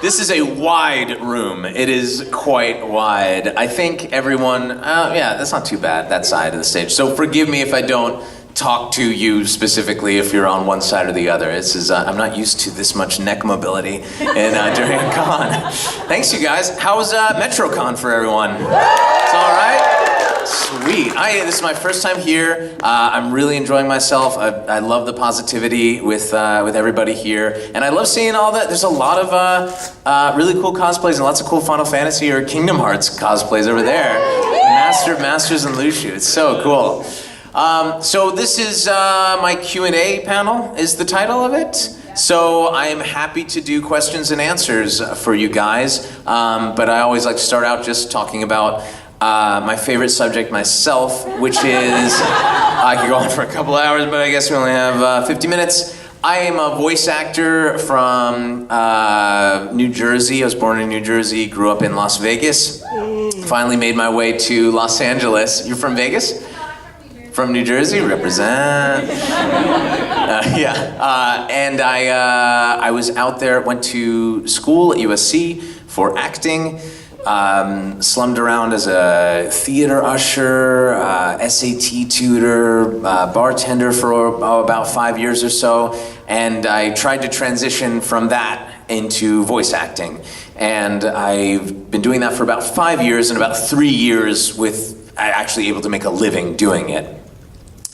This is a wide room. It is quite wide. I think everyone, yeah, that's not too bad, that side of the stage. So forgive me if I don't talk to you specifically if you're on one side or the other. This is, I'm not used to this much neck mobility during a con. Thanks, you guys. How's Metrocon for everyone? It's all right? Sweet. This is my first time here. I'm really enjoying myself. I love the positivity with everybody here, and I love seeing all that. There's a lot of really cool cosplays and lots of cool Final Fantasy or Kingdom Hearts cosplays over there. Master of Masters and Lucio. It's so cool. So this is my Q&A panel is the title of it. So I am happy to do questions and answers for you guys, but I always like to start out just talking about my favorite subject myself, which is, I could go on for a couple hours, but I guess we only have 50 minutes. I am a voice actor from New Jersey. I was born in New Jersey, grew up in Las Vegas, finally made my way to Los Angeles. You're from Vegas? From New Jersey, represent. And I was out there, went to school at USC for acting. Slummed around as a theater usher, SAT tutor, bartender for about 5 years or so, and I tried to transition from that into voice acting. And I've been doing that for about 5 years, and about 3 years with actually able to make a living doing it.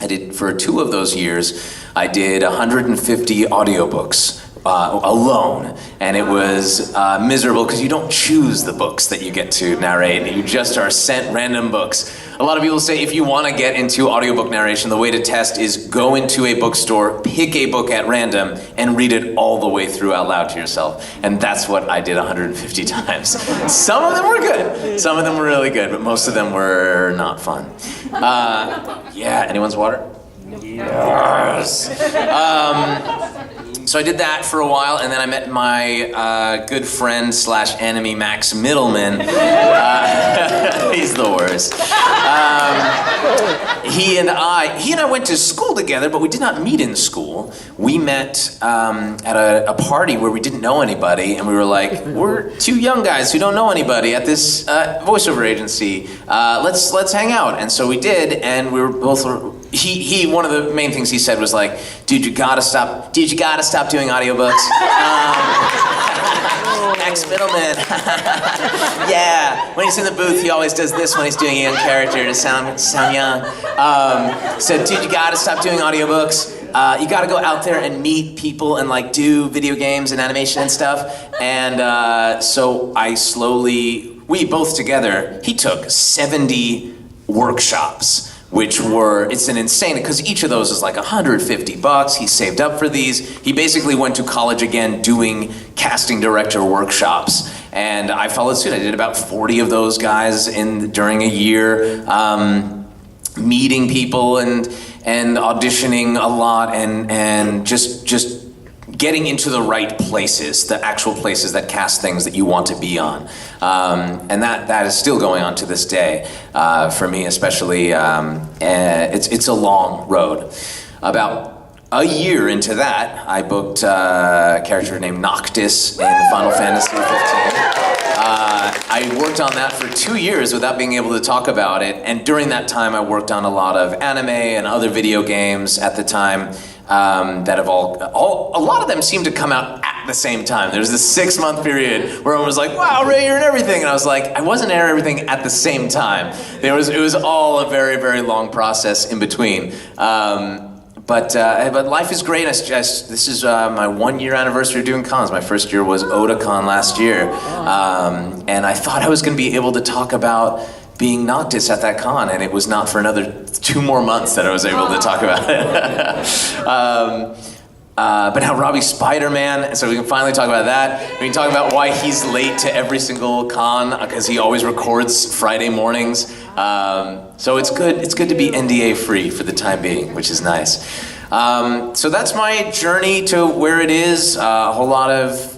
I did, for 2 of those years, I did 150 audiobooks. Alone, and it was miserable because you don't choose the books that you get to narrate. You just are sent random books. A lot of people say if you want to get into audiobook narration, the way to test is go into a bookstore, pick a book at random, and read it all the way through out loud to yourself. And that's what I did 150 times. Some of them were good. Some of them were really good, but most of them were not fun. Yeah, anyone's water? Yes. So I did that for a while, and then I met my good friend / enemy Max Middleman. He's the worst. He and I went to school together, but we did not meet in school. We met at a party where we didn't know anybody, and we were like, we're 2 young guys who don't know anybody at this voiceover agency. Let's hang out. And so we did, and we were both. One of the main things he said was like, dude, you gotta stop doing audiobooks. Max Middleman. Yeah, when he's in the booth, he always does this when he's doing a young character to sound young. So, dude, you gotta stop doing audiobooks. You gotta go out there and meet people and like do video games and animation and stuff. And so we both together, he took 70 workshops. It's an insane, because each of those is like $150. He saved up for these. He basically went to college again doing casting director workshops. And I followed suit. I did about 40 of those guys during a year, meeting people and auditioning a lot and just getting into the right places, the actual places that cast things that you want to be on. And that is still going on to this day, for me especially. It's a long road. About a year into that, I booked a character named Noctis in Final Fantasy 15. I worked on that for 2 years without being able to talk about it, and during that time I worked on a lot of anime and other video games at the time. That have a lot of them seem to come out at the same time. There's this 6-month period where everyone was like, wow, Ray, you're in everything. And I was like, I wasn't in everything at the same time. It was all a very, very long process in between. But life is great. This is my 1-year anniversary of doing cons. My first year was Otakon last year. And I thought I was going to be able to talk about being Noctis at that con, and it was not for another 2 more months that I was able to talk about it. But now Robbie's Spider-Man, so we can finally talk about that. We can talk about why he's late to every single con, because he always records Friday mornings. So it's good to be NDA free for the time being, which is nice. So that's my journey to where it is. A whole lot of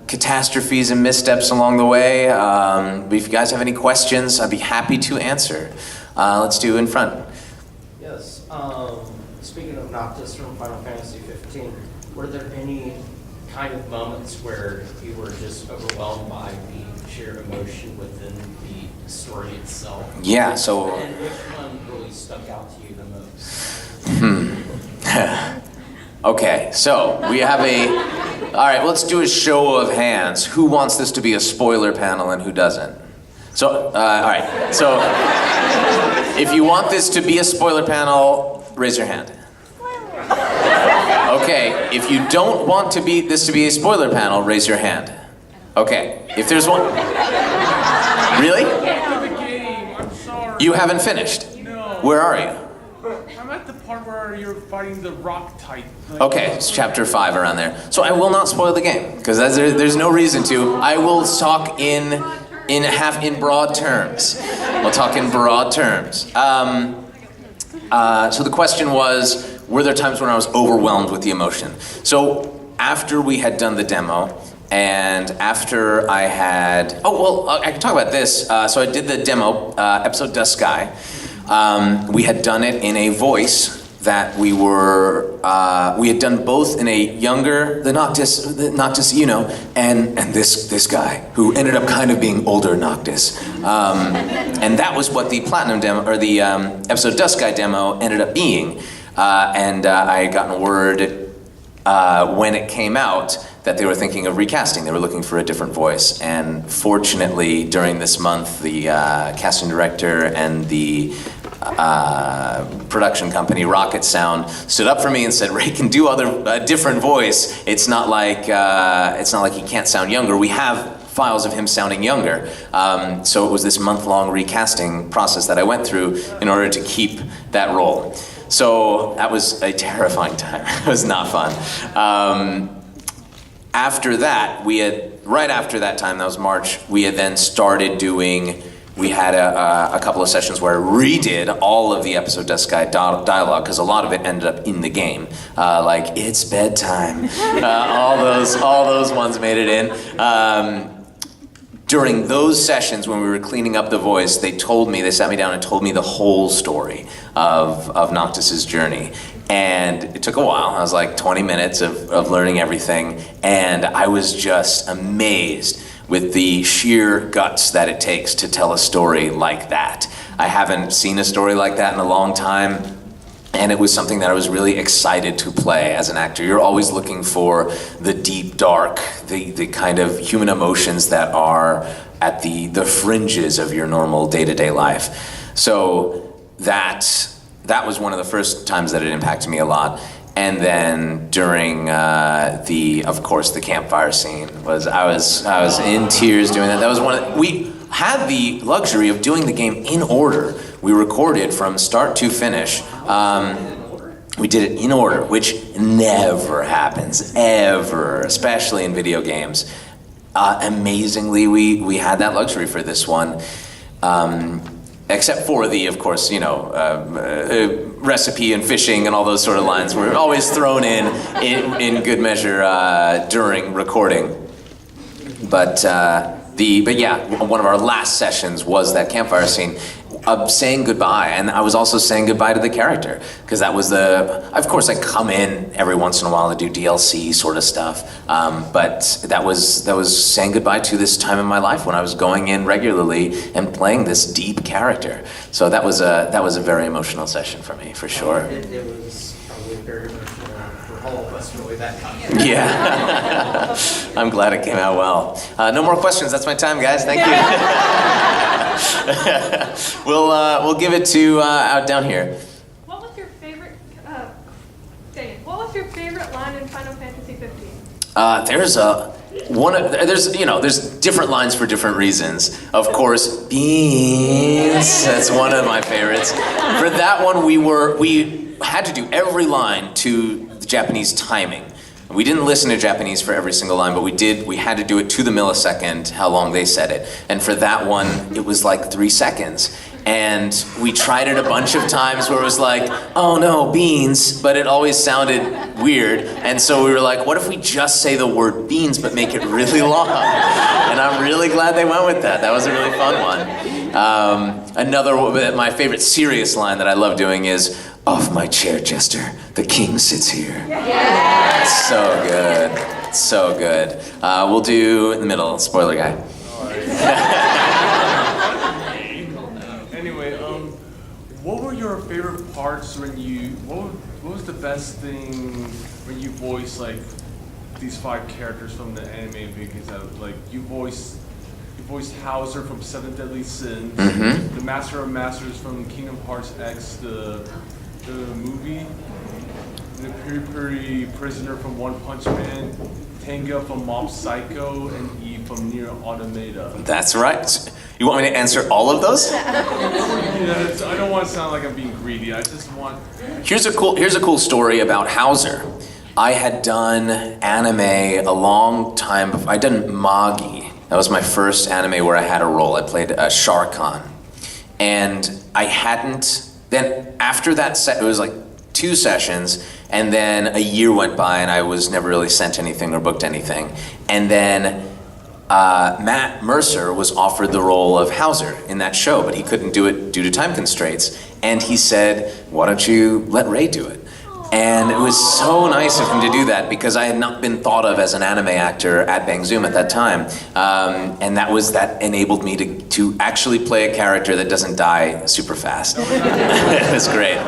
catastrophes and missteps along the way. But if you guys have any questions, I'd be happy to answer. Let's do in front. Yes. Speaking of Noctis from Final Fantasy 15, kind of moments where you were just overwhelmed by the sheer emotion within the story itself? Yeah, so... And which one really stuck out to you the most? Okay, so we have all right, let's do a show of hands. Who wants this to be a spoiler panel and who doesn't? So, all right, so if you want this to be a spoiler panel, raise your hand. Okay, if you don't want this to be a spoiler panel, raise your hand. Okay, if there's one... Really? I'm sorry. You haven't finished? No. Where are you? I'm at the part where you're fighting the rock type. Okay, it's chapter 5 around there. So I will not spoil the game, because there's no reason to. I will talk in broad terms. We'll talk in broad terms. So the question was, were there times when I was overwhelmed with the emotion? So after we had done the demo, and after I had... Oh, well, I can talk about this. So I did the demo, episode Dust Sky. We had done it in a voice that we had done both in a younger, the Noctis, you know, and this guy, who ended up kind of being older Noctis. And that was what the Platinum demo, or the episode Dust Sky demo ended up being. And I had gotten word when it came out that they were thinking of recasting. They were looking for a different voice. And fortunately, during this month, the casting director and the production company, Rocket Sound, stood up for me and said, "Ray can do a different voice. It's not like he can't sound younger. We have files of him sounding younger." So it was this month-long recasting process that I went through in order to keep that role. So that was a terrifying time. It was not fun. After that, right after that time, that was March, we had then started doing... We had a couple of sessions where I redid all of the episode Dust Sky dialogue, because a lot of it ended up in the game. Like, it's bedtime. All those ones made it in. During those sessions when we were cleaning up the voice, they sat me down and told me the whole story of Noctis's journey. And it took a while. I was like 20 minutes of learning everything. And I was just amazed with the sheer guts that it takes to tell a story like that. I haven't seen a story like that in a long time, and it was something that I was really excited to play as an actor. You're always looking for the deep, dark, the kind of human emotions that are at the fringes of your normal day-to-day life. So that was one of the first times that it impacted me a lot. And then during of course, the campfire scene I was in tears doing that. That was we had the luxury of doing the game in order. We recorded from start to finish. We did it in order, which never happens, ever, especially in video games. Amazingly, we had that luxury for this one. Except for of course, you know, recipe and fishing and all those sort of lines were always thrown in good measure during recording. But yeah, one of our last sessions was that campfire scene, saying goodbye, and I was also saying goodbye to the character, because that was of course I come in every once in a while to do DLC sort of stuff, but that was saying goodbye to this time in my life when I was going in regularly and playing this deep character. So that was a very emotional session for me, for sure. It was probably very emotional for all of us, really, that time. Yeah. I'm glad it came out well. No more questions. That's my time, guys. Thank you. We'll give it to out down here. What was your favorite? What was your favorite line in Final Fantasy 15? There's different lines for different reasons. Of course, beans. That's one of my favorites. For that one, we had to do every line to the Japanese timing. We didn't listen to Japanese for every single line, but we had to do it to the millisecond, how long they said it. And for that one, it was like 3 seconds. And we tried it a bunch of times where it was like, oh no, beans, but it always sounded weird. And so we were like, what if we just say the word beans, but make it really long? And I'm really glad they went with that. That was a really fun one. My favorite serious line that I love doing is, "Off my chair, Jester, the king sits here." Yeah. It's so good. So good. We'll do in the middle, spoiler guy. Anyway, what were your favorite parts when you? What was the best thing when you voiced like these 5 characters from the anime? Because like you voiced Hauser from Seven Deadly Sins, the Master of Masters from Kingdom Hearts X, the movie, the Piri Prisoner from One Punch Man, Tenga from Mob Psycho, and Eve from Nier Automata. That's right. You want me to answer all of those? Yeah, I don't want to sound like I'm being greedy. I just want. Here's a cool story about Hauser. I had done anime a long time before. I'd done Magi. That was my first anime where I had a role. I played Shar Khan. And I hadn't, then after that set, it was like 2 sessions, and then a year went by and I was never really sent anything or booked anything. And then Matt Mercer was offered the role of Hauser in that show, but he couldn't do it due to time constraints. And he said, why don't you let Ray do it? And it was so nice of him to do that because I had not been thought of as an anime actor at Bang Zoom at that time. And that enabled me to actually play a character that doesn't die super fast. It was great.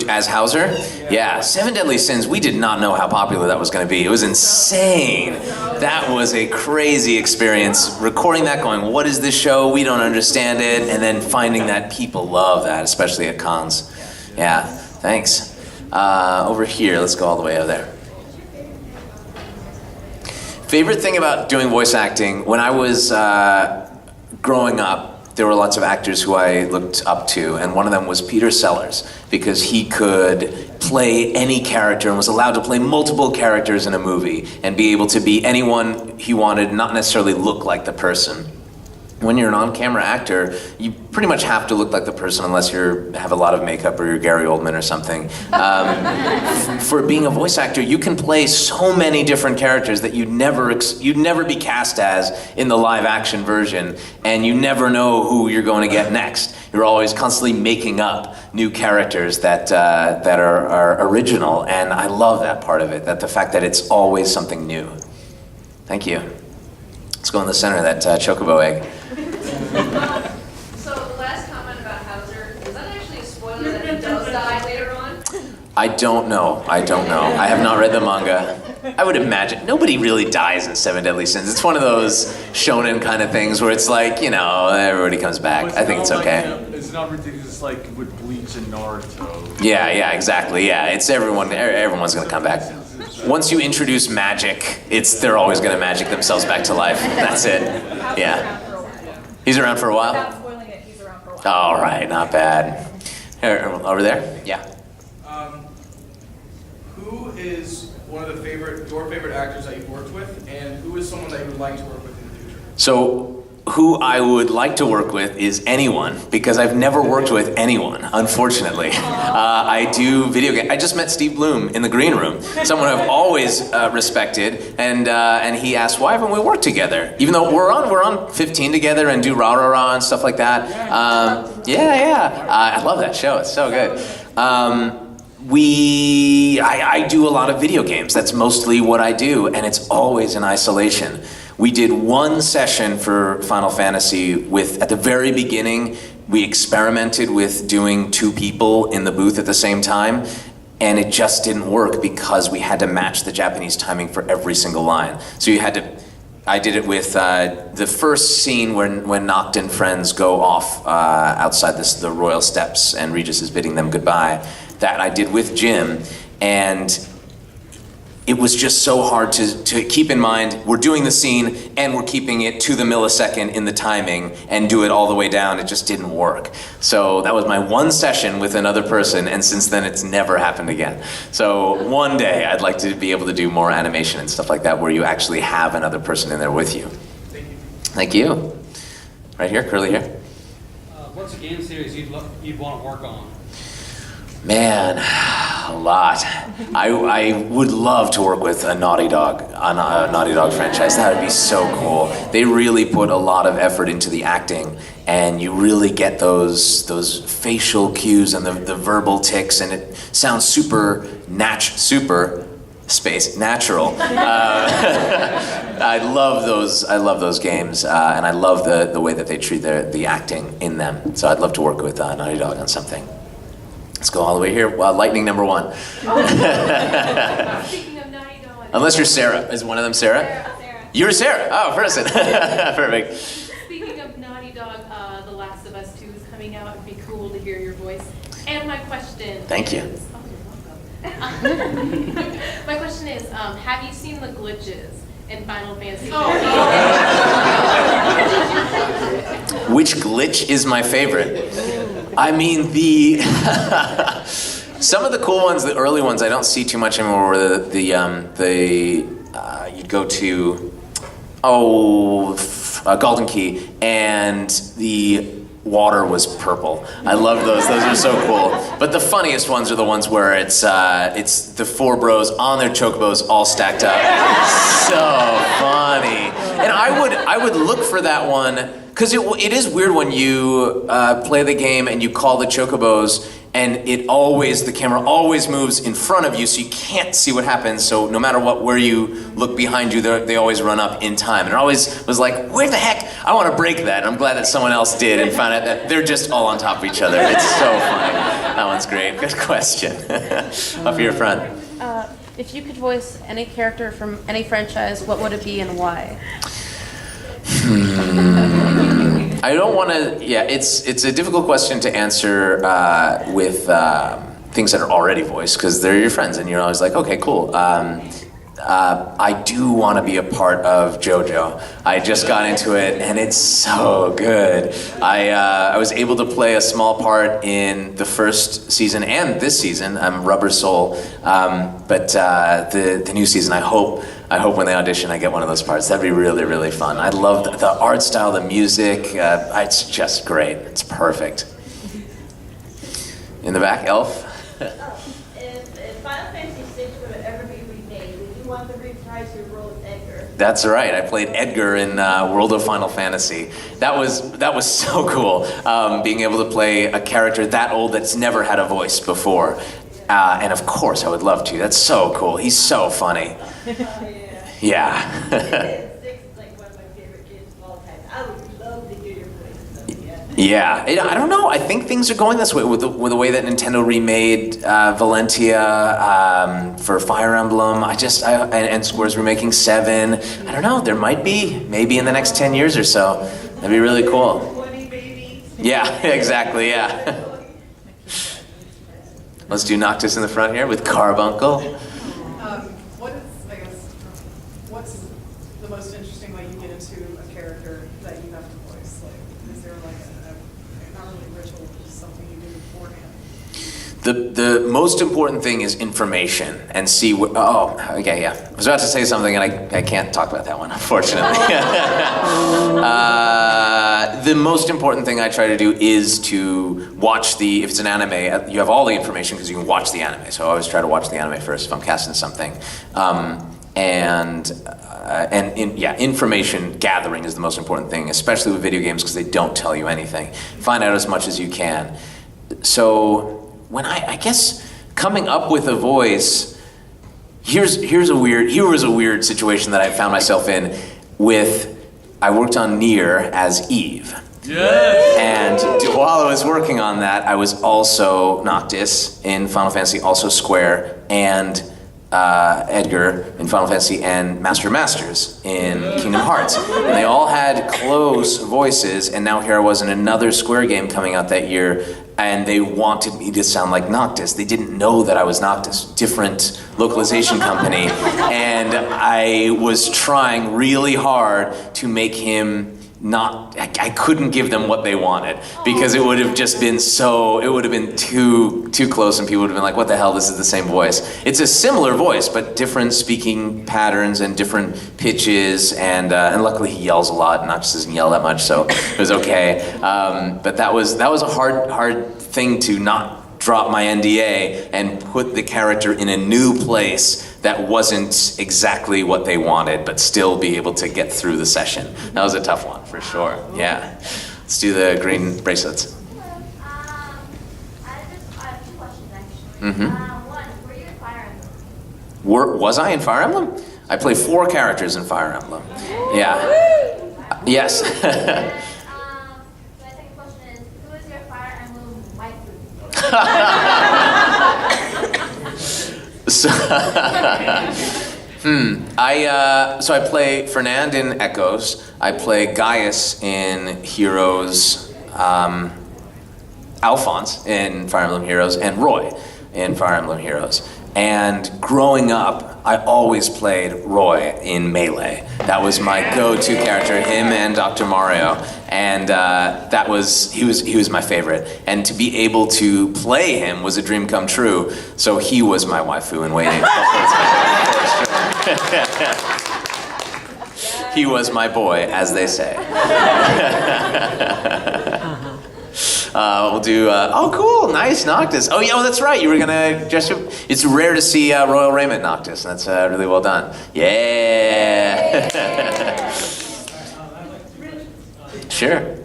As Hauser? Yeah, Seven Deadly Sins, we did not know how popular that was going to be. It was insane. That was a crazy experience. Recording that, going, what is this show? We don't understand it. And then finding that people love that, especially at cons. Yeah, thanks. Over here, let's go all the way over there. Favorite thing about doing voice acting, when I was growing up, there were lots of actors who I looked up to, and one of them was Peter Sellers, because he could play any character and was allowed to play multiple characters in a movie and be able to be anyone he wanted, not necessarily look like the person. When you're an on-camera actor, you pretty much have to look like the person unless you have a lot of makeup or you're Gary Oldman or something. For being a voice actor, you can play so many different characters that you'd never be cast as in the live-action version, and you never know who you're going to get next. You're always constantly making up new characters that are original, and I love that part of it, that the fact that it's always something new. Thank you. Let's go in the center of that chocobo egg. So the last comment about Hauser, is that actually a spoiler that he does die later on? I don't know. I have not read the manga. I would imagine nobody really dies in Seven Deadly Sins. It's one of those shonen kind of things where it's like, everybody comes back. I think it's okay. It's not ridiculous like with Bleach and Naruto. Yeah, exactly. Yeah, it's everyone's gonna come back. Once you introduce magic, they're always gonna magic themselves back to life. That's it. Yeah. He's around for a while? Without spoiling it, he's around for a while. All right, not bad. Here, over there? Yeah. Who is one of your favorite actors that you've worked with, and who is someone that you would like to work with in the future? So, who I would like to work with is anyone, because I've never worked with anyone, unfortunately. I do video games. I just met Steve Bloom in the green room, someone I've always respected, and he asked, why haven't we worked together? Even though we're on 15 together and do Rah Rah Rah and stuff like that. I love that show. It's so good. I do a lot of video games. That's mostly what I do, and it's always in isolation. We did one session for Final Fantasy at the very beginning, we experimented with doing 2 people in the booth at the same time, and it just didn't work because we had to match the Japanese timing for every single line. So I did it with the first scene when Noct and friends go off outside the royal steps and Regis is bidding them goodbye. That I did with Jim, and it was just so hard to keep in mind, we're doing the scene and we're keeping it to the millisecond in the timing and do it all the way down. It just didn't work. So that was my one session with another person, and since then it's never happened again. So one day I'd like to be able to do more animation and stuff like that where you actually have another person in there with you. Thank you. Thank you. Right here, curly hair. What's a game series you'd want to work on? Man, a lot. I would love to work with a Naughty Dog franchise. That would be so cool. They really put a lot of effort into the acting, and you really get those facial cues and the verbal tics, and it sounds super space, natural. I love those. I love those games, and I love the way that they treat the acting in them. So I'd love to work with Naughty Dog on something. Let's go all the way here. Lightning number one. Speaking of Naughty Dog. Unless you're Sarah. Is one of them Sarah? Sarah. You're Sarah. Oh, person. Perfect. Speaking of Naughty Dog, The Last of Us 2 is coming out. It'd be cool to hear your voice. And my question Thank you. is, oh, you're welcome. My question is, have you seen the glitches in Final Fantasy? Which glitch is my favorite? I mean, some of the cool ones, the early ones, I don't see too much anymore. Where you'd go to Golden Key, and the water was purple. I love those. Those are so cool. But the funniest ones are the ones where it's the four bros on their chocobos all stacked up. So funny. And I would look for that one because it is weird when you play the game and you call the chocobos, and the camera always moves in front of you, so you can't see what happens. So no matter where you look behind you, they always run up in time. And it always was like, where the heck? I want to break that. And I'm glad that someone else did and found out that they're just all on top of each other. It's so funny. That one's great. Good question. Up here front. If you could voice any character from any franchise, what would it be and why? I don't want to. Yeah, it's a difficult question to answer with things that are already voiced because they're your friends and you're always like, okay, cool. I do want to be a part of JoJo. I just got into it and it's so good. I was able to play a small part in the first season and this season. I'm Rubber Soul, but the new season, I hope when they audition I get one of those parts. That'd be really, really fun. I love the art style, the music. It's just great. It's perfect. In the back, Elf. If Final Fantasy VI were to ever be remade, would you want to reprise your role as Edgar? That's right. I played Edgar in World of Final Fantasy. That was so cool. Being able to play a character that old that's never had a voice before. And of course I would love to. That's so cool. He's so funny. Yeah. Six is like one of my favorite games of all time. I would love to hear your voice. Yeah. I don't know. I think things are going this way with the way that Nintendo remade Valentia for Fire Emblem. And Square's remaking 7. I don't know. There might be. Maybe in the next 10 years or so. That'd be really cool. 20 babies. Yeah, exactly, yeah. Let's do Noctis in the front here with Carbuncle. What's the most interesting way you get into a character that you have to voice? Like, is there like not really ritual, just something you do beforehand? The most important thing is information and see what, okay, yeah. I was about to say something and I can't talk about that one, unfortunately. The most important thing I try to do is to watch if it's an anime, you have all the information because you can watch the anime. So I always try to watch the anime first if I'm casting something. Information gathering is the most important thing, especially with video games because they don't tell you anything. Find out as much as you can. So when I guess coming up with a voice, here's a weird situation that I found myself in I worked on Nier as Eve. Yes. And while I was working on that, I was also Noctis in Final Fantasy, also Square, and Edgar in Final Fantasy, and Master of Masters in Kingdom Hearts. And they all had close voices, and now here I was in another Square game coming out that year, and they wanted me to sound like Noctis. They didn't know that I was Noctis, different localization company, and I was trying really hard to make him I couldn't give them what they wanted because it would have just been too close and people would have been like, what the hell, this is the same voice. It's a similar voice, but different speaking patterns and different pitches, and luckily he yells a lot, and not just doesn't yell that much, so it was okay. But that was a hard thing to not drop my NDA and put the character in a new place that wasn't exactly what they wanted, but still be able to get through the session. That was a tough one, for sure. Yeah. Let's do the green bracelets. I have 2 questions, actually. Mm-hmm. One, were you in Fire Emblem? Was I in Fire Emblem? I play 4 characters in Fire Emblem. Yeah. Yes. My second question is, who is your Fire Emblem waifu? So, so I play Fernand in Echoes. I play Gaius in Heroes, Alphonse in Fire Emblem Heroes, and Roy in Fire Emblem Heroes. And growing up, I always played Roy in Melee. That was my go-to character, him and Dr. Mario. And he was my favorite. And to be able to play him was a dream come true. So he was my waifu in waiting. He was my boy, as they say. We'll do, oh cool, nice, Noctis. Oh yeah, that's right, you were gonna dress up. It's rare to see Royal Raiment Noctis, that's really well done. Yeah! Sure.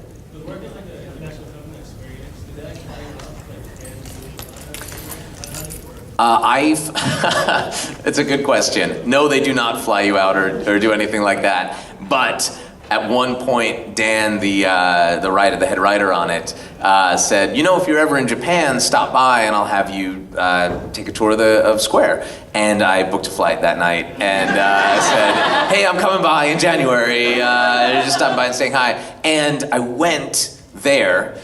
It's a good question. No, they do not fly you out or do anything like that. But at one point, Dan, the head writer on it, said, you know, if you're ever in Japan, stop by and I'll have you take a tour of Square. And I booked a flight that night and said, hey, I'm coming by in January, just stopping by and saying hi. And I went there,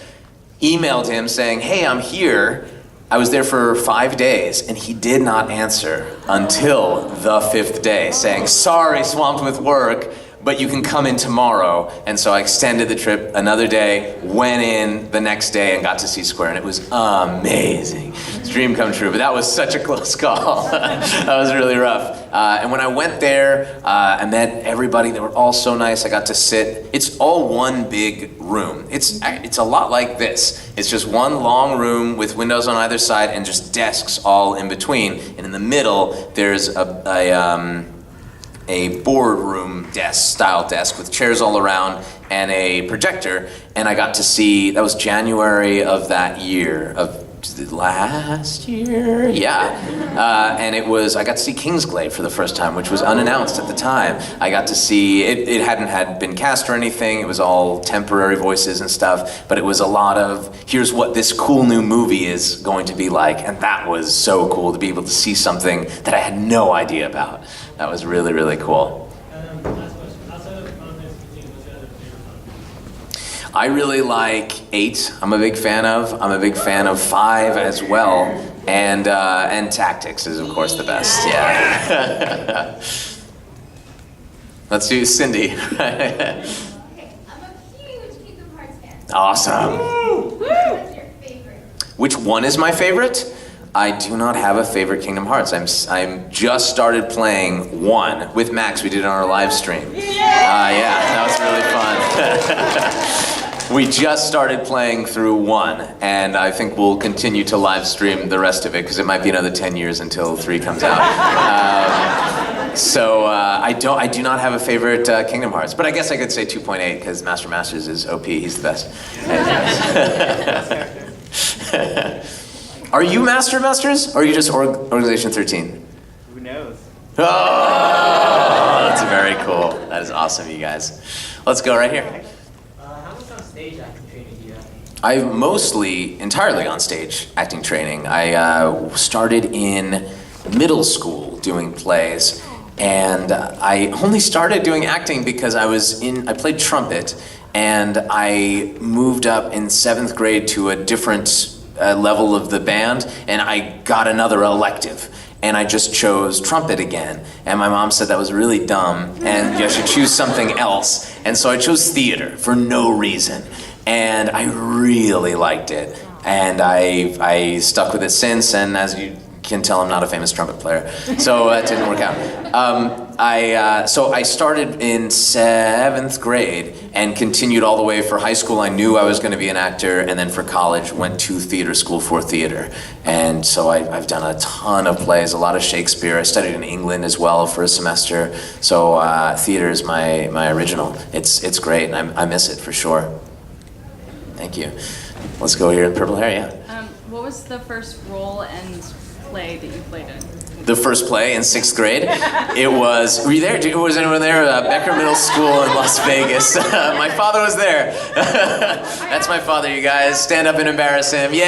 emailed him saying, hey, I'm here. I was there for 5 days, and he did not answer until the 5th day, saying, sorry, swamped with work, but you can come in tomorrow. And so I extended the trip another day, went in the next day, and got to see Square, and it was amazing. It's a dream come true, but that was such a close call. That was really rough. And when I went there, I met everybody. They were all so nice. I got to sit. It's all one big room. It's a lot like this. It's just one long room with windows on either side and just desks all in between. And in the middle, there's a boardroom style desk with chairs all around and a projector. And I got to see, that was January of that year, of last year? Yeah. And I got to see Kingsglaive for the first time, which was unannounced at the time. I got to see, it hadn't been cast or anything, it was all temporary voices and stuff, but it was a lot of, here's what this cool new movie is going to be like, and that was so cool to be able to see something that I had no idea about. That was really, really cool. Last question. Outside of Final Fantasy 15, what's your other favorite Final Fantasy? I really like 8. I'm a big fan of. I'm a big fan of 5 as well, and Tactics is of course the best. Yeah. Let's do Cindy. Okay, I'm a huge Kingdom Hearts fan. Awesome. What's your favorite? Which one is my favorite? I do not have a favorite Kingdom Hearts. I'm just started playing 1 with Max. We did it on our live stream. Yeah, that was really fun. We just started playing through 1, and I think we'll continue to live stream the rest of it because it might be another 10 years until 3 comes out. I do not have a favorite Kingdom Hearts, but I guess I could say 2.8 because Master Masters is OP. He's the best. Are you Master Masters, or are you just Organization 13? Who knows? Oh, that's very cool. That is awesome, you guys. Let's go right here. How much on stage acting training do you have? I'm mostly entirely on stage acting training. I started in middle school doing plays, and I only started doing acting because I played trumpet, and I moved up in 7th grade to a different level of the band, and I got another elective, and I just chose trumpet again, and my mom said that was really dumb and you should choose something else, and so I chose theater for no reason, and I really liked it, and I stuck with it since, and as you can tell, I'm not a famous trumpet player, so it didn't work out. So I started in 7th grade and continued all the way for high school. I knew I was going to be an actor, and then for college went to theater school for theater. And so I've done a ton of plays, a lot of Shakespeare. I studied in England as well for a semester. So theater is my original. It's great, and I miss it for sure. Thank you. Let's go here in purple hair, yeah. What was the first role and play that you played in? the first play in 6th grade. It was, were you there? Was anyone there? Becker Middle School in Las Vegas. My father was there. That's my father, you guys. Stand up and embarrass him. Yay!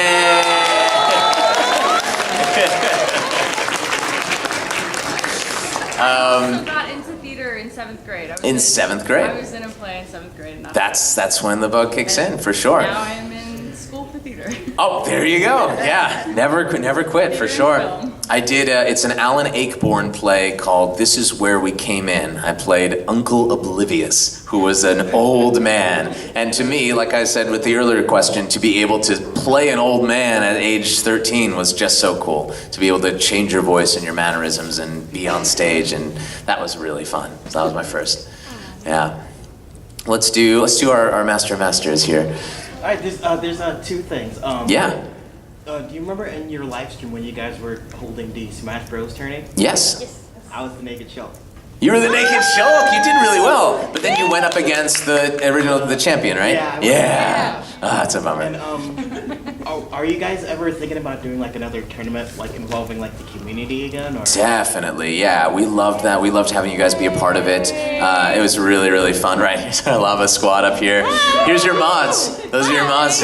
I got into theater in 7th grade. In 7th grade? I was in a play in 7th grade. And That's when the bug kicks in, for sure. Now I'm in school for theater. Oh, there you go. Yeah, never quit, for sure. I did, it's an Alan Ayckbourn play called This Is Where We Came In. I played Uncle Oblivious, who was an old man. And to me, like I said with the earlier question, to be able to play an old man at age 13 was just so cool. To be able to change your voice and your mannerisms and be on stage, and that was really fun. So that was my first. Yeah. Let's do our Master of Masters here. All right, there's two things. Yeah. Do you remember in your live stream when you guys were holding the Smash Bros tourney? Yes. I was the Naked Shulk. You were the Naked Shulk. You did really well. But then you went up against the champion, right? Yeah. Ah, that's a bummer. And are you guys ever thinking about doing like another tournament, like involving like the community again? Or? Definitely, yeah. We loved that. We loved having you guys be a part of it. It was really, really fun. Right, here's our Lava Squad up here. Here's your mods. Those are your mods.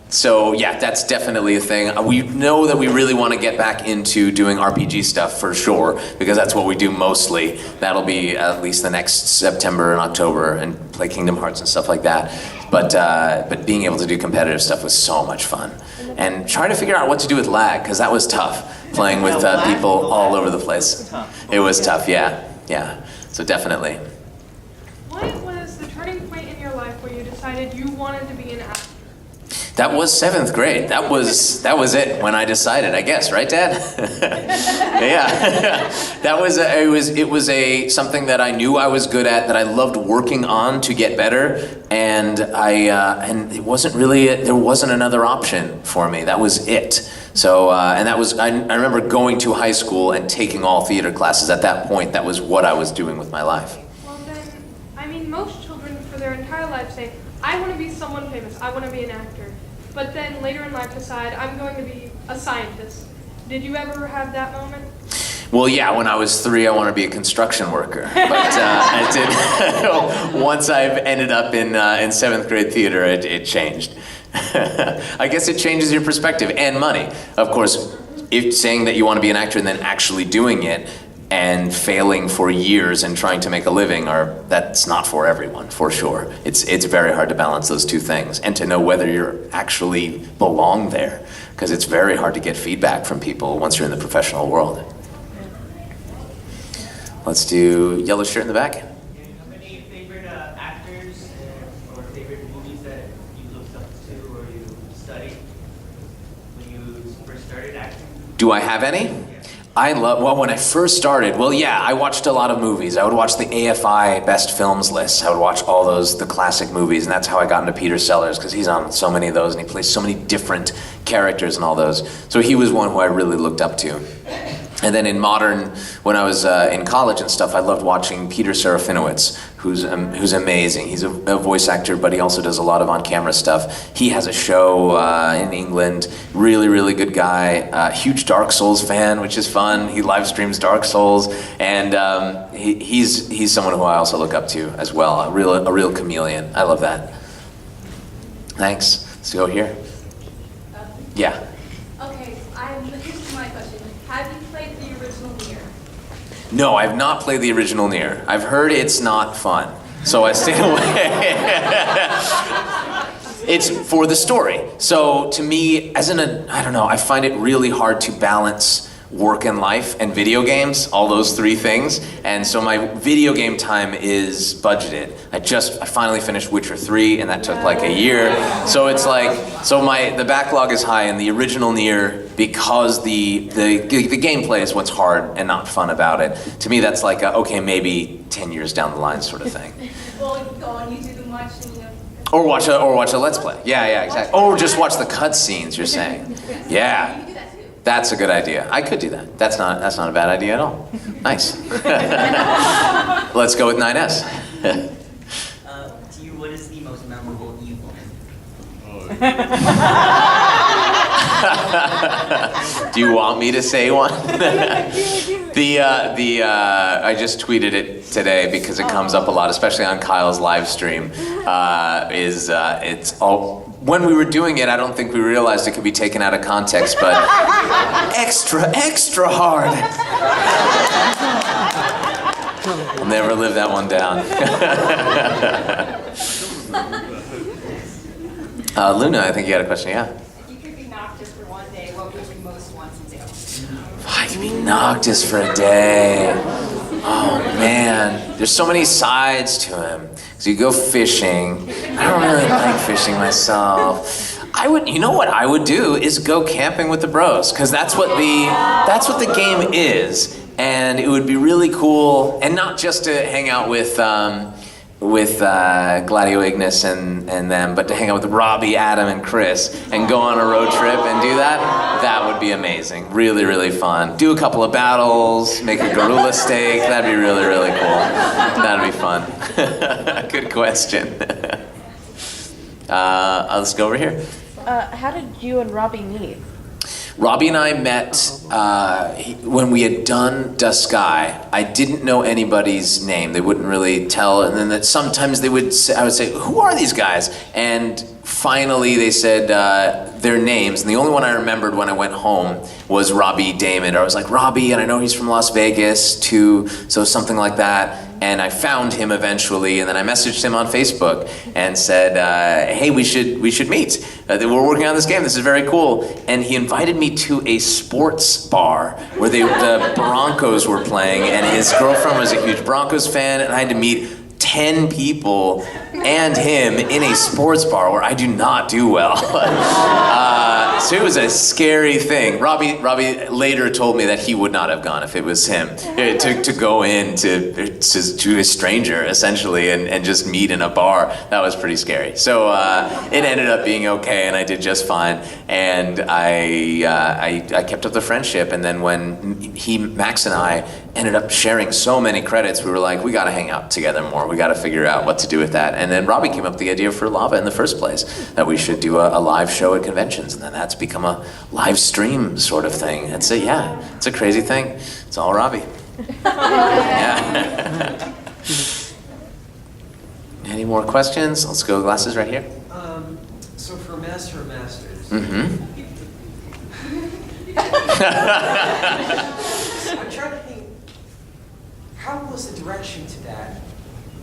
So yeah, that's definitely a thing. We know that we really want to get back into doing RPG stuff for sure, because that's what we do mostly. That'll be at least the next September and October, and play Kingdom Hearts and stuff like that. But being able to do competitive stuff was so much fun. And trying to figure out what to do with lag, because that was tough, playing with people all over the place. It was tough, yeah. So definitely. What was the turning point in your life where you decided you wanted to be an actor? That was 7th grade. That was it when I decided, I guess, right, Dad? Yeah. It was something that I knew I was good at, that I loved working on to get better, and it wasn't really there wasn't another option for me. That was it. So and that was I remember going to high school and taking all theater classes. At that point, that was what I was doing with my life. Well then, I mean, most children for their entire life say, I want to be someone famous, I want to be an actor. But then later in life decide, I'm going to be a scientist. Did you ever have that moment? Well, yeah, when I was 3, I wanted to be a construction worker. But I did. Once I've ended up in 7th grade theater, it changed. I guess it changes your perspective and money. Of course, if saying that you want to be an actor and then actually doing it, and failing for years and trying to make a living, that's not for everyone, for sure. It's very hard to balance those two things, and to know whether you're actually belong there, because it's very hard to get feedback from people once you're in the professional world. Let's do yellow shirt in the back. Do you have any favorite actors or favorite movies that you looked up to or you studied when you first started acting? Do I have any? When I first started, I watched a lot of movies. I would watch the AFI Best Films list. I would watch all the classic movies, and that's how I got into Peter Sellers, because he's on so many of those, and he plays so many different characters in all those. So he was one who I really looked up to. And then in modern, when I was in college and stuff, I loved watching Peter Serafinowicz, who's amazing. He's a voice actor, but he also does a lot of on-camera stuff. He has a show in England. Really, really good guy. Huge Dark Souls fan, which is fun. He live streams Dark Souls, and he's someone who I also look up to as well. A real chameleon. I love that. Thanks. Let's go here. Yeah. Okay, here's my question. Have you played the original Nier? No, I've not played the original Nier. I've heard it's not fun, so I stay away. It's for the story. So to me, I find it really hard to balance work and life and video games, all those three things. And so my video game time is budgeted. I finally finished Witcher 3, and that took like a year. So it's like, the backlog is high, and the original Nier, because the gameplay is what's hard and not fun about it. To me, that's like maybe 10 years down the line sort of thing. Well, go on YouTube and watch Or watch a Let's Play. Yeah, exactly. Or just watch the cutscenes, you're saying. Yeah. That's a good idea. I could do that. That's not a bad idea at all. Nice. Let's go with 9S. What is the most memorable evil? Do you want me to say one? I just tweeted it today because it comes up a lot, especially on Kyle's live stream. It's all. When we were doing it, I don't think we realized it could be taken out of context, but extra hard. I'll never live that one down. Luna, I think you had a question, yeah? If you could be Noctis for one day, what would you most want to do? I could be Noctis for a day. Oh man, there's so many sides to him. So you go fishing. I don't really like fishing myself. You know what I would do is go camping with the bros, because that's what the game is, and it would be really cool, and not just to hang out with Gladio Ignis and them, but to hang out with Robbie, Adam, and Chris, and go on a road trip and do that. That would be amazing. Really, really fun. Do a couple of battles, make a gorilla steak. That'd be really, really cool. That'd be fun. Good question. Let's go over here. How did you and Robbie meet? Robbie and I met when we had done Dusky. I didn't know anybody's name. They wouldn't really tell. And then sometimes I would say, who are these guys? And finally they said their names. And the only one I remembered when I went home was Robbie Damon. I was like, Robbie, and I know he's from Las Vegas too, so something like that. And I found him eventually, and then I messaged him on Facebook and said, hey, we should meet. We're working on this game, this is very cool. And he invited me to a sports bar where the Broncos were playing, and his girlfriend was a huge Broncos fan, and I had to meet 10 people and him in a sports bar where I do not do well. So it was a scary thing. Robbie later told me that he would not have gone if it was him. To go in to a stranger, essentially, and just meet in a bar, that was pretty scary. So it ended up being okay, and I did just fine. And I kept up the friendship, and then when Max and I ended up sharing so many credits, we were like, we gotta hang out together more. We gotta figure out what to do with that. And then Robbie came up with the idea for Lava in the first place, that we should do a live show at conventions, and then that's become a live stream sort of thing. It's a crazy thing. It's all Robbie. Yeah. Any more questions? Let's go glasses right here. So for Master of Masters, Mm-hmm. I'm trying to think, how was the direction to that?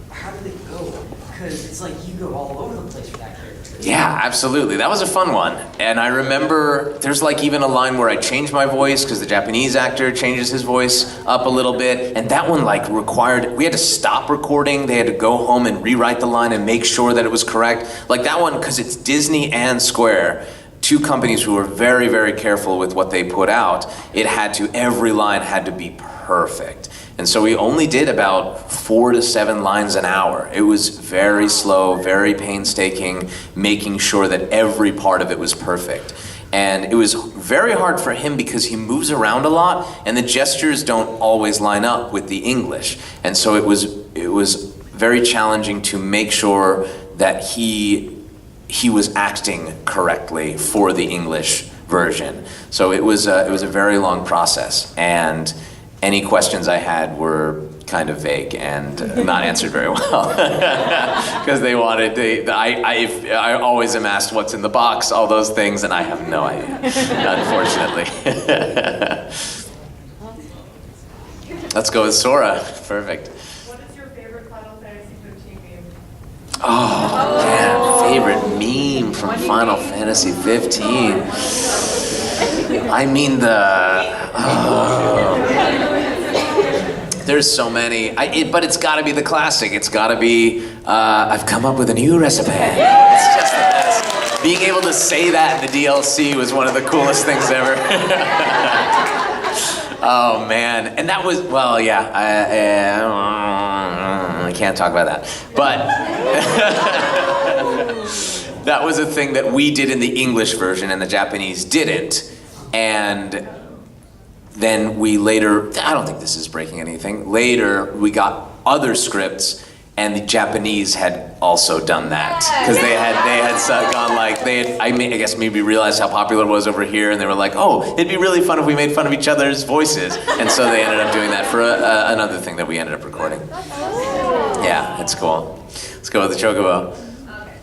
How did it go? Because it's like you go all over the place with that character. Yeah, absolutely. That was a fun one. And I remember there's like even a line where I changed my voice because the Japanese actor changes his voice up a little bit. And that one like required, we had to stop recording. They had to go home and rewrite the line and make sure that it was correct. Like that one, because it's Disney and Square, two companies who were very, very careful with what they put out. Every line had to be perfect. And so we only did about 4 to 7 lines an hour. It was very slow, very painstaking, making sure that every part of it was perfect. And it was very hard for him because he moves around a lot and the gestures don't always line up with the English. And so it was very challenging to make sure that he was acting correctly for the English version. So it was a very long process, and any questions I had were kind of vague and not answered very well because I always am asked what's in the box, all those things, and I have no idea, unfortunately. Let's go with Sora. Perfect. What is your favorite Final Fantasy 15 game? Oh man, favorite meme from Final Fantasy 15. I mean there's so many, but it's got to be the classic. It's got to be, I've come up with a new recipe. It's just the best. Being able to say that in the DLC was one of the coolest things ever. Oh man, and that was, well, yeah, I can't talk about that. But that was a thing that we did in the English version and the Japanese didn't. And then we later, I don't think this is breaking anything, later we got other scripts And the Japanese had also done that because they had gone like I guess maybe realized how popular it was over here, and they were like, oh, it'd be really fun if we made fun of each other's voices, and so they ended up doing that for another thing that we ended up recording. Yeah, it's cool. Let's go with the Chocobo. Okay.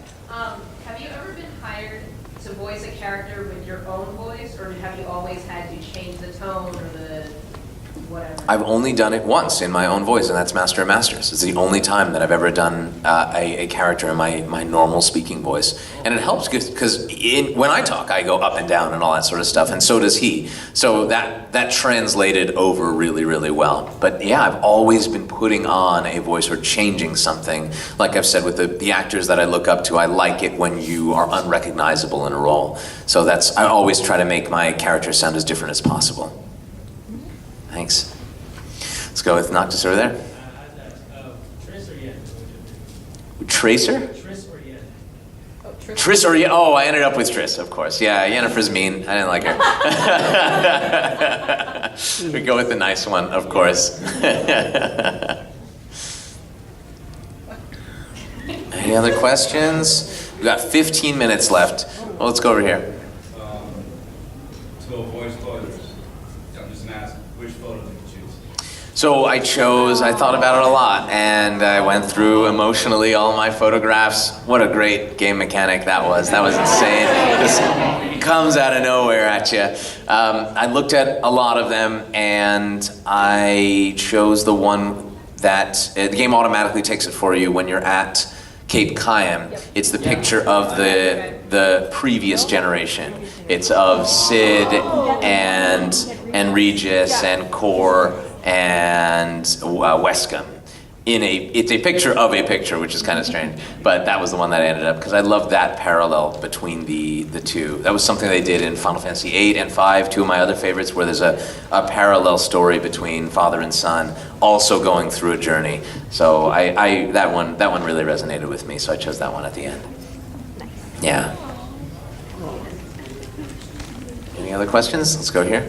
Have you ever been hired to voice a character with your own voice, or have you always had to change the tone or the whatever? I've only done it once in my own voice, and that's Master of Masters. It's the only time that I've ever done a character in my normal speaking voice. And it helps because when I talk, I go up and down and all that sort of stuff, and so does he. So that translated over really, really well. But yeah, I've always been putting on a voice or changing something. Like I've said with the actors that I look up to, I like it when you are unrecognizable in a role. So I always try to make my character sound as different as possible. Thanks. Let's go with Noctis over there. Triss or Yen? Tracer? Triss or Yen? Oh, Triss. Triss or Yen? Oh, I ended up with Triss, of course. Yeah, Yennefer's mean. I didn't like her. We go with the nice one, of course. Any other questions? We've got 15 minutes left. Well, let's go over here. To avoid spoilers, I'm just gonna ask which photo did you choose? So I thought about it a lot, and I went through emotionally all my photographs. What a great game mechanic that was. That was insane. This comes out of nowhere at you. I looked at a lot of them, and I chose the one that, the game automatically takes it for you when you're at Cape Cayam. It's the picture of the previous generation. It's of Cid and Regis and Cor and Wescombe. It's a picture of a picture, which is kind of strange, but that was the one that I ended up, because I loved that parallel between the two. That was something they did in Final Fantasy VIII and V, two of my other favorites, where there's a parallel story between father and son, also going through a journey. So that one really resonated with me, so I chose that one at the end. Yeah. Any other questions? Let's go here.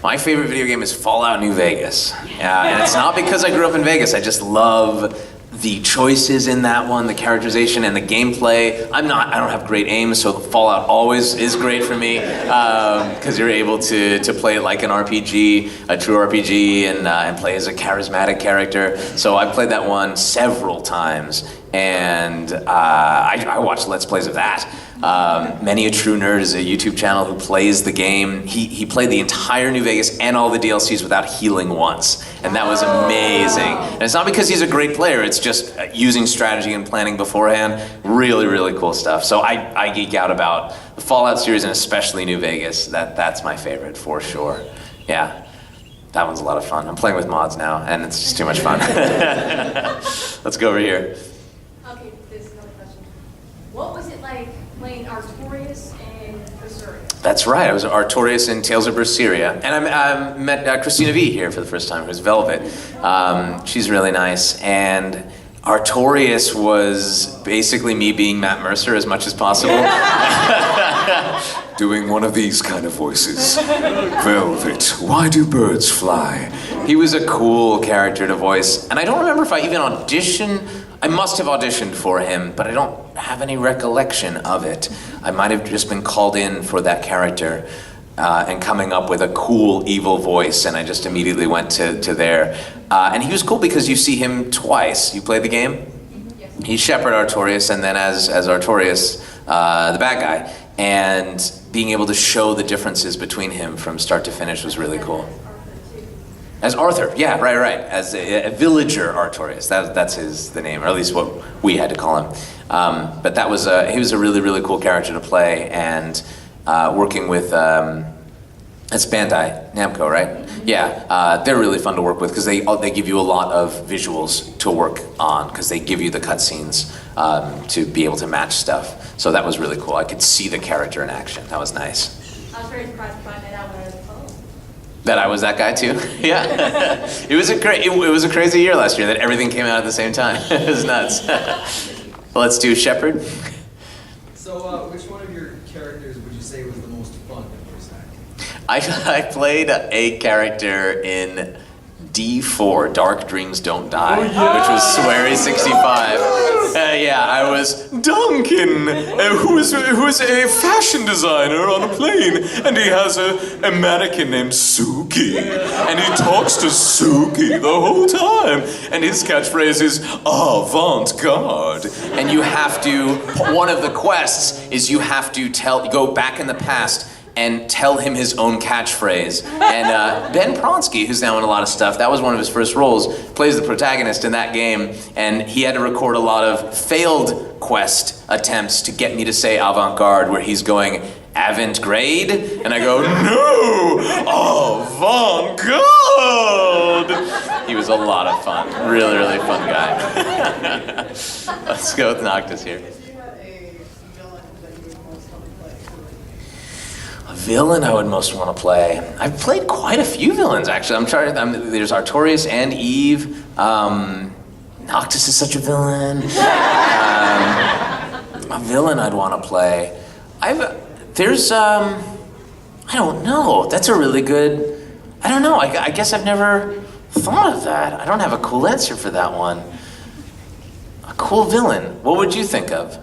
My favorite video game is Fallout New Vegas. And it's not because I grew up in Vegas. I just love the choices in that one, the characterization and the gameplay. I don't have great aim, so Fallout always is great for me because you're able to play it like an RPG, a true RPG, and play as a charismatic character. So I played that one several times, and I watched Let's Plays of that. Many a True Nerd is a YouTube channel who plays the game. He played the entire New Vegas and all the DLCs without healing once, and that was amazing. And it's not because he's a great player, it's just using strategy and planning beforehand. Really, really cool stuff. So I geek out about the Fallout series, and especially New Vegas. That's my favorite for sure. Yeah, that one's a lot of fun. I'm playing with mods now, and it's just too much fun. Let's go over here. Okay, this is another question. What was it like playing Artorias in Berseria? That's right, I was Artorias in Tales of Berseria. And I met Christina V here for the first time, who's Velvet. She's really nice. And Artorias was basically me being Matt Mercer as much as possible. Doing one of these kind of voices. Velvet, why do birds fly? He was a cool character to voice. And I don't remember if I even auditioned. I must have auditioned for him, but I don't have any recollection of it. I might have just been called in for that character and coming up with a cool, evil voice, and I just immediately went to there. And he was cool because you see him twice. You play the game? Yes. He's Shepard Artorias, and then as Artorias, the bad guy. And being able to show the differences between him from start to finish was really cool. As Arthur, yeah, right. As a villager Artorias, that's the name, or at least what we had to call him. But he was a really, really cool character to play, and working with, it's Bandai Namco, right? Yeah, they're really fun to work with because they give you a lot of visuals to work on because they give you the cutscenes to be able to match stuff. So that was really cool. I could see the character in action. That was nice. I was very surprised to find that out when I was home. That I was that guy too? Yeah. It was a crazy year last year that everything came out at the same time. It was nuts. Well, let's do Shepard. So, which one of your characters would you say was the most fun in voice acting? I played a character in D4, Dark Dreams Don't Die, which was Swery 65. Yeah, I was Duncan, who is a fashion designer on a plane, and he has a mannequin named Suki, and he talks to Suki the whole time, and his catchphrase is avant-garde. And you have to, one of the quests is you have to go back in the past and tell him his own catchphrase. And Ben Pronsky, who's now in a lot of stuff, that was one of his first roles, plays the protagonist in that game, and he had to record a lot of failed quest attempts to get me to say avant-garde, where he's going, avant-grade? And I go, no, avant-garde! He was a lot of fun, really, really fun guy. Let's go with Noctis here. Villain I would most want to play. I've played quite a few villains, actually. There's Artorias and Eve. Noctis is such a villain. A villain I'd want to play. I don't know. That's a really good, I don't know. I guess I've never thought of that. I don't have a cool answer for that one. A cool villain. What would you think of?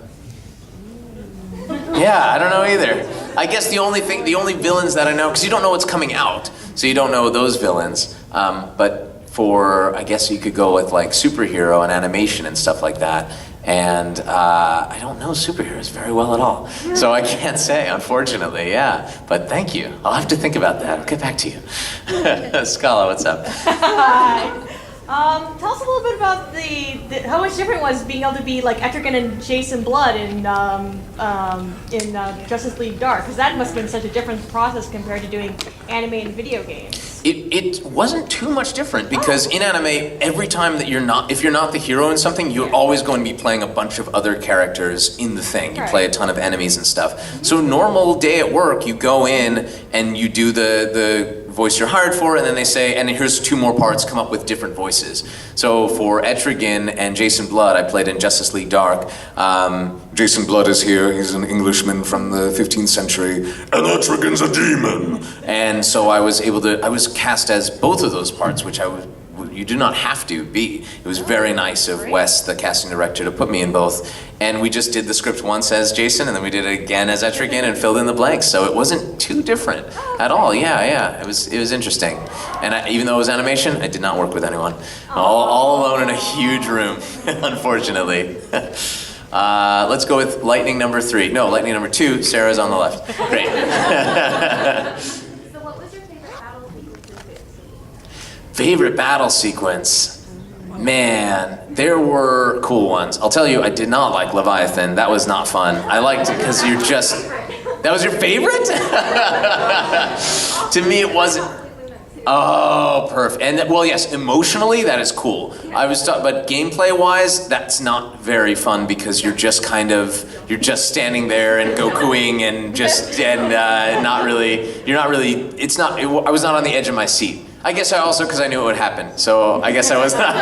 Yeah, I don't know either. I guess the only villains that I know, because you don't know what's coming out, so you don't know those villains. But I guess you could go with like superhero and animation and stuff like that. And I don't know superheroes very well at all, so I can't say, unfortunately. Yeah, but thank you. I'll have to think about that. I'll get back to you. Scala, what's up? Hi. Tell us a little bit about how much different was being able to be like Etrigan and Jason Blood in Justice League Dark, because that must have been such a different process compared to doing anime and video games. It wasn't too much different, because in anime, every time that if you're not the hero in something, you're always going to be playing a bunch of other characters in the thing. You play a ton of enemies and stuff. So normal day at work, you go in and you do the voice you're hired for, and then they say, and here's 2 more parts, come up with different voices. So for Etrigan and Jason Blood, I played in Justice League Dark. Jason Blood is here, he's an Englishman from the 15th century, and Etrigan's a demon. And so I was cast as both of those parts, which you do not have to be. It was very nice of Wes, the casting director, to put me in both. And we just did the script once as Jason, and then we did it again as Etrigan and filled in the blanks. So it wasn't too different at all. Yeah. It was interesting. And even though it was animation, I did not work with anyone. All alone in a huge room, unfortunately. Let's go with lightning number 3. No, lightning number 2. Sarah's on the left. Great. So what was your favorite battle sequence? Favorite battle sequence? Man, there were cool ones. I'll tell you, I did not like Leviathan. That was not fun. I liked it because that was your favorite? To me, it wasn't. Oh, perfect. And well, yes, emotionally, that is cool. But gameplay-wise, that's not very fun, because you're just standing there and Gokuing and not really. I was not on the edge of my seat. I guess because I knew it would happen. So I guess I was not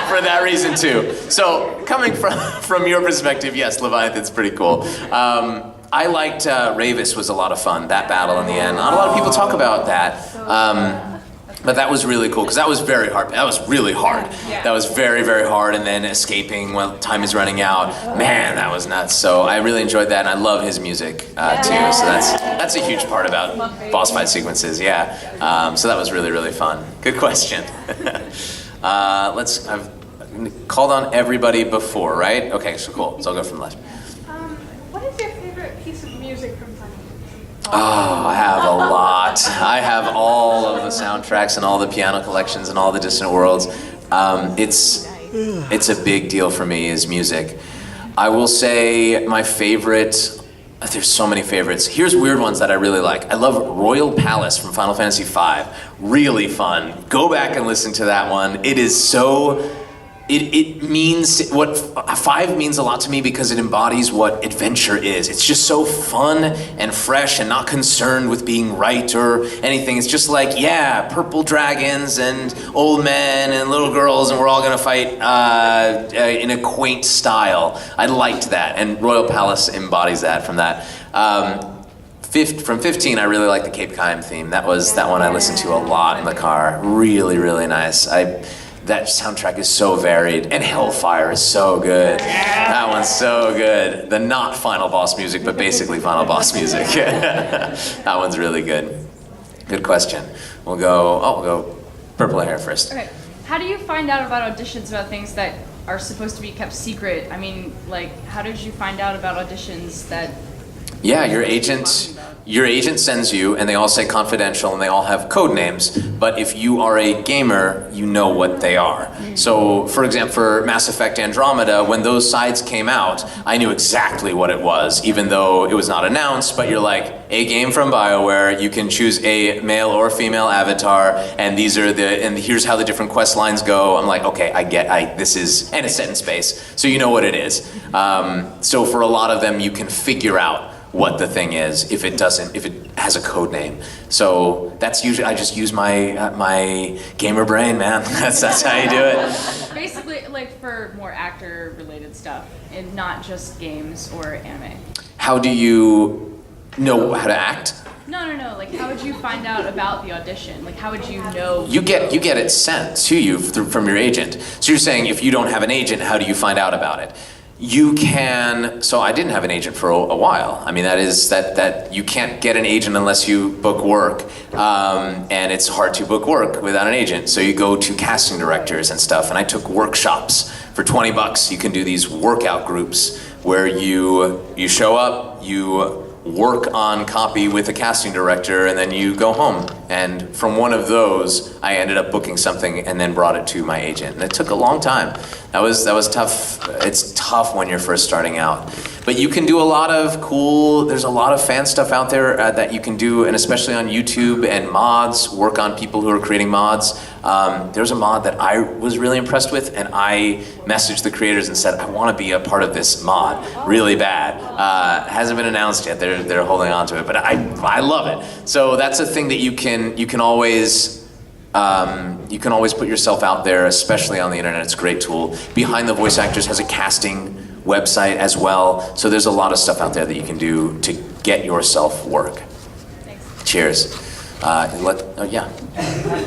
for that reason too. So coming from your perspective, yes, Leviathan's pretty cool. I liked Ravis was a lot of fun, that battle in the end. Not a lot of people talk about that. But that was really cool, because that was very hard. That was really hard. Yeah. That was very, very hard, and then escaping when time is running out. Man, that was nuts. So I really enjoyed that, and I love his music too. So that's a huge part about boss fight sequences, yeah. So that was really, really fun. Good question. I've called on everybody before, right? Okay, so cool. So I'll go from the left. What is your favorite piece of music from Final Fantasy? Oh, I have a lot. I have all of the soundtracks and all the piano collections and all the Distant Worlds. It's a big deal for me, is music. I will say my favorite, there's so many favorites. Here's weird ones that I really like. I love Royal Palace from Final Fantasy V. Really fun. Go back and listen to that one. It is so... It means, what 5 means a lot to me, because it embodies what adventure is. It's just so fun and fresh and not concerned with being right or anything. It's just like, yeah, purple dragons and old men and little girls, and we're all gonna fight in a quaint style. I liked that, and Royal Palace embodies that from that. from 15, I really liked the Cape Cod theme. That one I listened to a lot in the car. Really, really nice. That soundtrack is so varied, and Hellfire is so good. That one's so good. The not Final Boss music, but basically Final Boss music. That one's really good. Good question. We'll go purple hair first. Okay. How do you find out about auditions about things that are supposed to be kept secret? I mean, like, how did you find out about auditions that... Yeah, your agent sends you, and they all say confidential, and they all have code names, but if you are a gamer, you know what they are. So, for example, for Mass Effect Andromeda, when those sides came out, I knew exactly what it was, even though it was not announced, but you're like, a game from BioWare, you can choose a male or female avatar, and here's how the different quest lines go. I'm like, okay, and it's set in space, so you know what it is. So for a lot of them, you can figure out what the thing is if it has a code name. So that's usually, I just use my gamer brain, man. That's how you do it. Basically, like, for more actor-related stuff, and not just games or anime. How do you know how to act? No. Like, how would you find out about the audition? Like, how would you know? You get it sent to you from your agent. So you're saying if you don't have an agent, how do you find out about it? You can, so I didn't have an agent for a while. I mean, that you can't get an agent unless you book work. And it's hard to book work without an agent. So you go to casting directors and stuff. And I took workshops for $20. You can do these workout groups where you show up, you work on copy with a casting director, and then you go home. And from one of those, I ended up booking something and then brought it to my agent. And it took a long time. That was tough. It's tough when you're first starting out. But you can do a lot of there's a lot of fan stuff out there that you can do, and especially on YouTube and mods, work on people who are creating mods. There's a mod that I was really impressed with, and I messaged the creators and said, I want to be a part of this mod really bad. Hasn't been announced yet. They're holding on to it, but I love it. So that's a thing that you can always put yourself out there, especially on the internet. It's a great tool. Behind the Voice Actors has a casting website as well. So there's a lot of stuff out there that you can do to get yourself work. Thanks. Cheers. Yeah. Do you have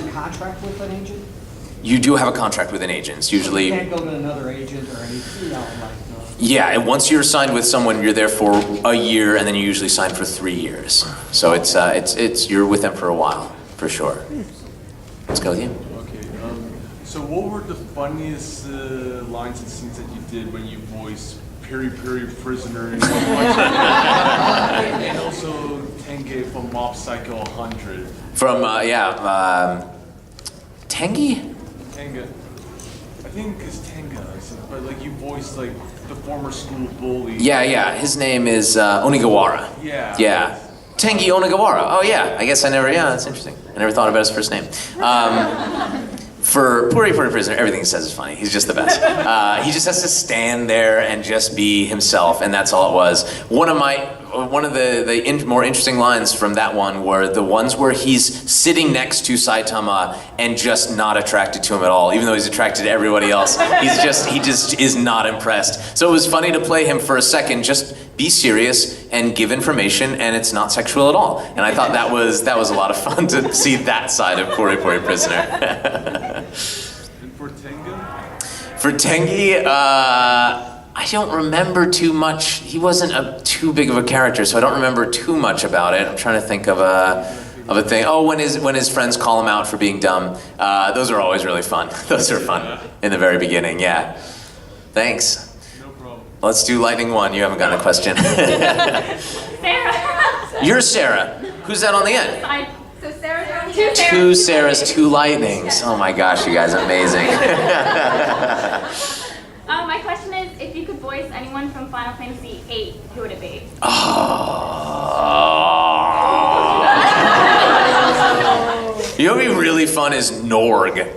a contract with an agent? You do have a contract with an agent. It's usually... You can't go to another agent or anything, Yeah, and once you're signed with someone, you're there for a year, and then you usually sign for 3 years. So you're with them for a while, for sure. Let's go with you. Okay. So what were the funniest lines and scenes that you did when you voiced Piri Piri Prisoner in and also Tenge from Mob Psycho 100? From Tengi? Tenga. I think it's Tenga, but like you voiced like the former school bully. Yeah. His name is Onigawara. Yeah. Tengi Onigawara. Oh yeah. I guess that's interesting. I never thought about his first name. For Puri Puri Prisoner, everything he says is funny. He's just the best. He just has to stand there and just be himself, and that's all it was. One of the more interesting lines from that one were the ones where he's sitting next to Saitama and just not attracted to him at all, even though he's attracted to everybody else. He just is not impressed. So it was funny to play him for a second, just be serious and give information, and it's not sexual at all. And I thought that was a lot of fun to see that side of Puri Puri Prisoner. And for Tenga? For Tengi, I don't remember too much. He wasn't too big of a character, so I don't remember too much about it. I'm trying to think of a thing. Oh, when his friends call him out for being dumb. Those are always really fun. Those are fun in the very beginning, yeah. Thanks. No problem. Let's do lightning one. You haven't gotten a question. Sarah. You're Sarah. Who's that on the end? So Sarah's on Two Sarahs, two lightnings. Oh my gosh, you guys are amazing. My question is, if you could voice anyone from Final Fantasy VIII, who would it be? You know what would be really fun is Norg.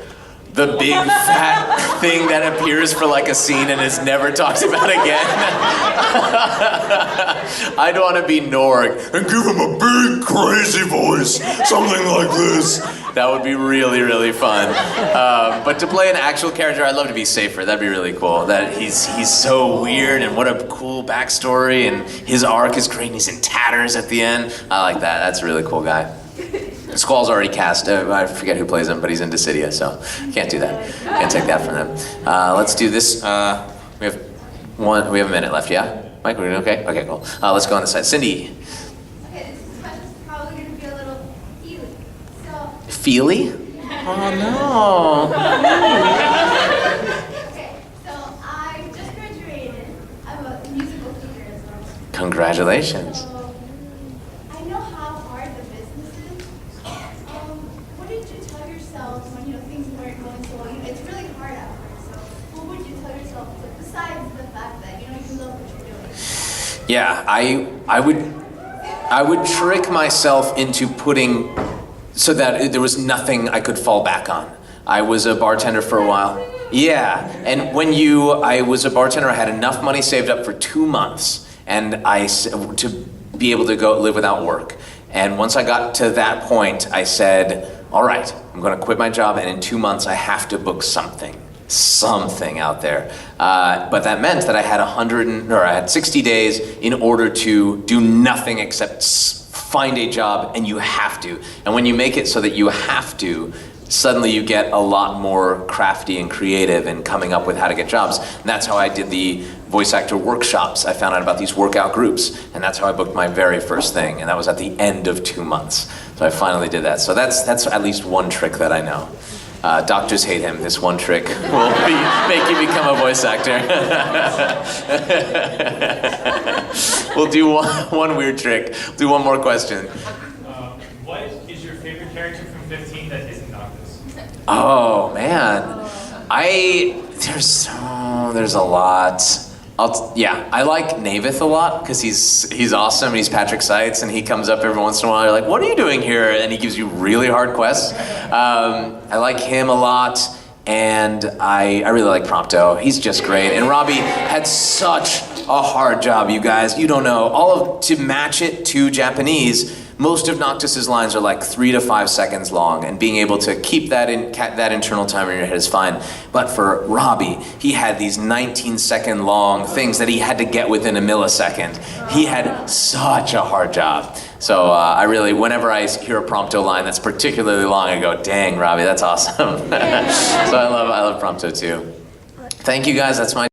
The big fat thing that appears for like a scene and is never talked about again. I'd want to be Norg and give him a big crazy voice, something like this. That would be really, really fun. But to play an actual character, I'd love to be Safer. That'd be really cool. That he's so weird, and what a cool backstory, and his arc is great, and he's in tatters at the end. I like that. That's a really cool guy. Squall's already cast. I forget who plays him, but he's in Dissidia, so can't do that. Can't take that from them. Let's do this. We have a minute left, yeah? Mike, we're doing okay? Okay, cool. Let's go on this side. Cindy. Okay, this question's probably going to be a little feely. So. Feely? Oh, no. Okay, so I just graduated. I'm a musical teacher as well. Congratulations. So, I know how hard the business is. What did you tell yourselves when, things weren't going so well? It's really hard out there. So, what would you tell yourself besides the fact that, you love what you're doing? Yeah, I would trick myself into putting so that there was nothing I could fall back on. I was a bartender for a while. Yeah, and I was a bartender, I had enough money saved up for 2 months, and to be able to go live without work. And once I got to that point, I said, all right, I'm gonna quit my job, and in 2 months I have to book something out there. But that meant that I had 60 days in order to do nothing except find a job, and you have to. And when you make it so that you have to, suddenly you get a lot more crafty and creative in coming up with how to get jobs. And that's how I did the voice actor workshops. I found out about these workout groups, and that's how I booked my very first thing, and that was at the end of 2 months. So I finally did that. So that's at least one trick that I know. Doctors hate him. This one trick will make you become a voice actor. We'll do one weird trick. Do one more question. What is your favorite character from 15 that isn't Noctis? Oh man, there's a lot. I like Navith a lot because he's awesome and he's Patrick Seitz, and he comes up every once in a while. You're like, what are you doing here? And he gives you really hard quests. I like him a lot, and I really like Prompto. He's just great. And Robbie had such a hard job, you guys. You don't know. To match it to Japanese, most of Noctis's lines are like 3 to 5 seconds long, and being able to keep that internal timer in your head is fine. But for Robbie, he had these 19-second long things that he had to get within a millisecond. He had such a hard job. So whenever I hear a Prompto line that's particularly long, I go, dang, Robbie, that's awesome. So I love Prompto too. Thank you guys, that's my